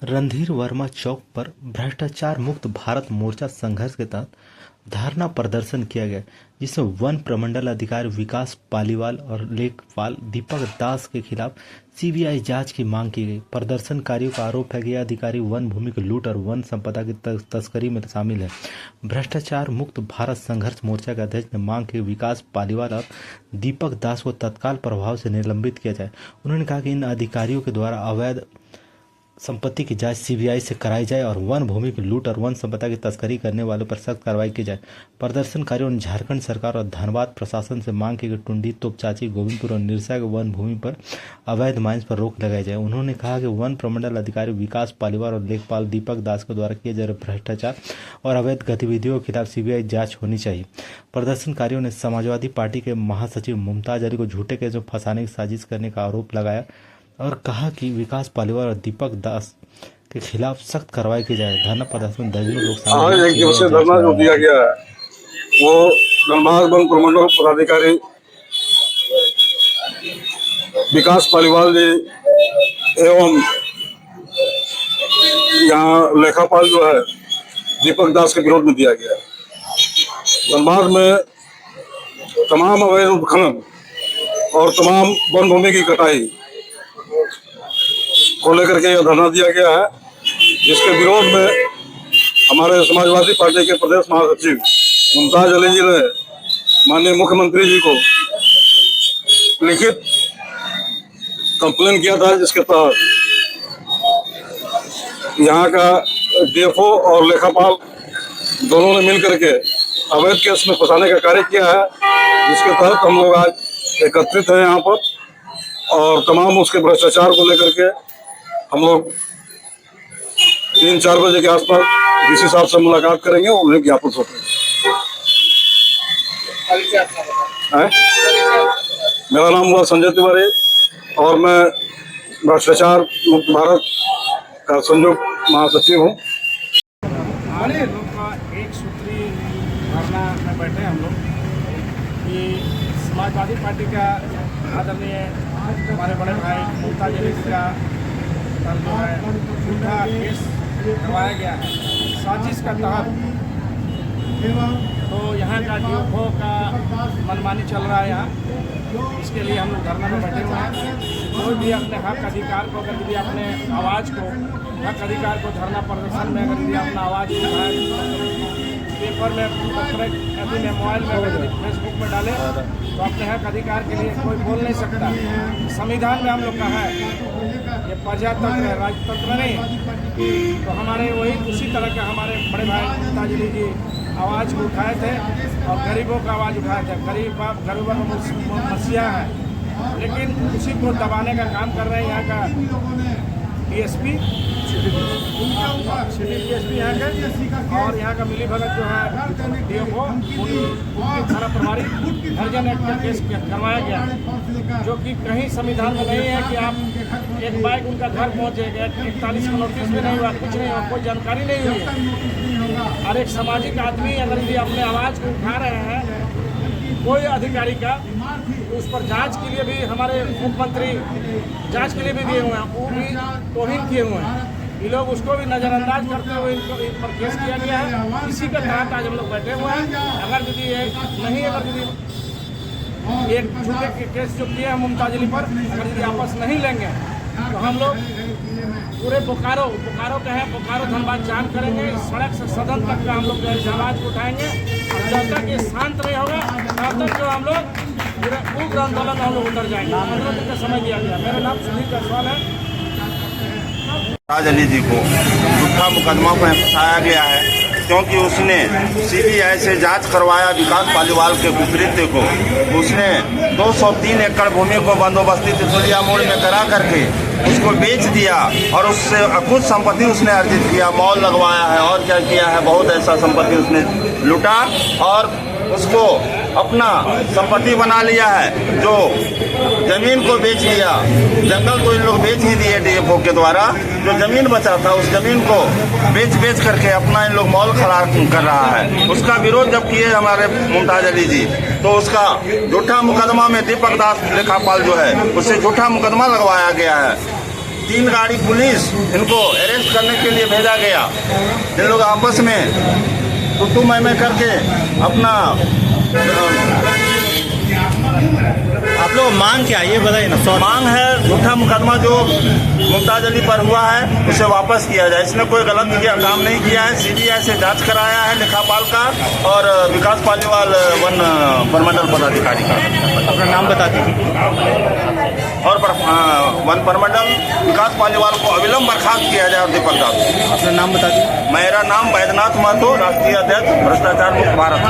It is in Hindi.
रणधीर वर्मा चौक पर भ्रष्टाचार मुक्त भारत मोर्चा संघर्ष के तहत धरना प्रदर्शन किया गया, जिसमें वन प्रमंडल अधिकारी विकास पालीवाल और लेखपाल दीपक दास के खिलाफ सीबीआई जांच की मांग की गई। प्रदर्शनकारियों का आरोप है कि यह अधिकारी वन भूमि की लूट और वन संपदा की तस्करी में शामिल है। भ्रष्टाचार मुक्त भारत संघर्ष मोर्चा के अध्यक्ष ने मांग की विकास पालीवाल और दीपक दास को तत्काल प्रभाव से निलंबित किया जाए। उन्होंने कहा कि इन अधिकारियों के द्वारा अवैध संपत्ति की जांच सीबीआई से कराई जाए और वन भूमि की लूट और वन संपदा की तस्करी करने वालों पर सख्त कार्रवाई की जाए। प्रदर्शनकारियों ने झारखंड सरकार और धनबाद प्रशासन से मांग की कि टुंडी, तोपचाची, गोविंदपुर और निरसा के वन भूमि पर अवैध माइंस पर रोक लगाई जाए। उन्होंने कहा कि वन प्रमंडल अधिकारी विकास पालीवाल और लेखपाल दीपक दास के द्वारा किए जा रहे भ्रष्टाचार और अवैध गतिविधियों के खिलाफ सीबीआई जाँच होनी चाहिए। प्रदर्शनकारियों ने समाजवादी पार्टी के महासचिव मुमताज अली को झूठे केस में फंसाने की साजिश करने का आरोप लगाया और कहा कि विकास पालीवाल और दीपक दास के खिलाफ सख्त कार्रवाई की जाए। धरना प्रदर्शन में दर्जनों लोग आज एक दिवसीय धरना जो दिया गया है वो धनबाद वन प्रमंडल पदाधिकारी विकास पालीवाल जी एवं यहाँ लेखापाल जो है दीपक दास के विरोध में दिया गया है। धनबाद में तमाम अवैध उत्खनन और तमाम वन भूमि की कटाई को लेकर के यह धरना दिया गया है, जिसके विरोध में हमारे समाजवादी पार्टी के प्रदेश महासचिव मुमताज अली जी ने माननीय मुख्यमंत्री जी को लिखित कंप्लेन किया था, जिसके तहत यहाँ का डीएफओ और लेखापाल दोनों ने मिलकर के अवैध केस में फंसाने का कार्य किया है, जिसके तहत हम लोग आज एकत्रित हैं यहाँ पर और तमाम उसके भ्रष्टाचार को लेकर के हम लोग 3-4 बजे के आसपास डीसी साहब से मुलाकात करेंगे और उन्हें ज्ञापन सौंपेंगे। मेरा नाम हुआ संजय तिवारी और मैं भ्रष्टाचार मुक्त भारत का संयुक्त महासचिव हूँ। हमारे लोग का एक सूत्री धरना में बैठे हम लोग कि समाजवादी पार्टी का आदरणीय हमारे बड़े भाई मुमताज अली जी का जो है झूठा केस करवाया गया है साजिश का तहत। तो यहाँ का डीएफओ का मनमानी चल रहा है यहाँ, इसके लिए हम लोग धरना में बैठे हुए हैं। कोई भी अपने हक अधिकार को अगर यदि अपने आवाज़ को हक अधिकार को धरना प्रदर्शन में अगर यदि अपना आवाज़ उठाए, पेपर में, पत्र में, मोबाइल में, अगर फेसबुक में डाले तो अपने हक अधिकार के लिए कोई बोल नहीं सकता। संविधान में हम लोग का है, ये प्रजातंत्र है, राजतंत्र नहीं। तो हमारे वही उसी तरह के हमारे बड़े भाई मुमताज अली जी आवाज़ को उठाए थे और गरीबों का आवाज़ उठाए थे। गरीबों का मसीहा है, लेकिन उसी को दबाने का काम कर रहे हैं यहाँ का डीएसपी, सिटी डीएसपी यहाँ के और यहाँ का मिली भगत जो है डीएफओ, थाना प्रभारी हरिजन एक्ट का केस करवाया गया, जो कि कहीं संविधान में नहीं है कि आप एक बाइक उनका घर पहुँचेगा। 41 का नोटिस भी नहीं हुआ, कुछ नहीं हुआ, कोई जानकारी नहीं हुई है। और एक सामाजिक आदमी अगर यदि अपने आवाज़ को उठा रहे हैं कोई अधिकारी का, तो उस पर जांच के लिए भी हमारे मुख्यमंत्री जांच के लिए भी दिए हुए हैं, वो भी तौहीन किए हुए हैं। ये लोग उसको भी नज़रअंदाज करते हुए इन पर केस किया गया है। इसी के तहत आज हम लोग बैठे हुए हैं। अगर यदि अगर यदि एक झूठे के केस जो किए हैं मुमताज अली पर अगर यदि वापस नहीं लेंगे तो हम लोग पूरे बोकारो के हैं, बोकारो धनबाद जाम करेंगे। सड़क से सदन तक का हम लोग आवाज़ उठाएंगे और जब तक ये शांत नहीं होगा तब तक जो हम लोग पूरे उग्र आंदोलन हम लोग उतर जाएंगे। 15 दिन का समय दिया गया। मेरा नाम सुनील जायसवाल है। मुमताज अली जी को झूठा मुकदमा में फंसाया गया है क्योंकि उसने सीबीआई से जांच करवाया विकास पालीवाल के कुकृत्य को। उसने 203 एकड़ भूमि को बंदोबस्ती तितुलिया मोड़ में करा करके उसको बेच दिया और उससे अकुत संपत्ति उसने अर्जित किया, मॉल लगवाया है और क्या किया है, बहुत ऐसा संपत्ति उसने लूटा और उसको अपना संपत्ति बना लिया है। जो जमीन को बेच दिया, जंगल को इन लोग बेच ही दिए डीएफओ के द्वारा। जो जमीन बचा था उस जमीन को बेच करके अपना इन लोग मॉल खड़ा कर रहा है। उसका विरोध जब किए हमारे मुमताज अली जी, तो उसका झूठा मुकदमा में दीपक दास लेखापाल जो है उससे झूठा मुकदमा लगवाया गया है। 3 गाड़ी पुलिस इनको अरेस्ट करने के लिए भेजा गया। इन लोग आपस में टुटू मैं करके अपना आप लोग मांग क्या है ये बताइए ना। मांग है झूठा मुकदमा जो मुमताज अली पर हुआ है उसे वापस किया जाए। इसने कोई गलत किया काम नहीं किया है। सीबीआई से जांच कराया है लेखापाल का और विकास पालीवाल वन परमंडल पदाधिकारी का। अपना नाम बता दीजिए। और वन परमंडल विकास पालीवाल को अविलंब बर्खास्त किया जाए और दीपक दास। अपना नाम बता दीजिए। मेरा नाम बैद्यनाथ महतो, राष्ट्रीय अध्यक्ष भ्रष्टाचार मुक्त भारत।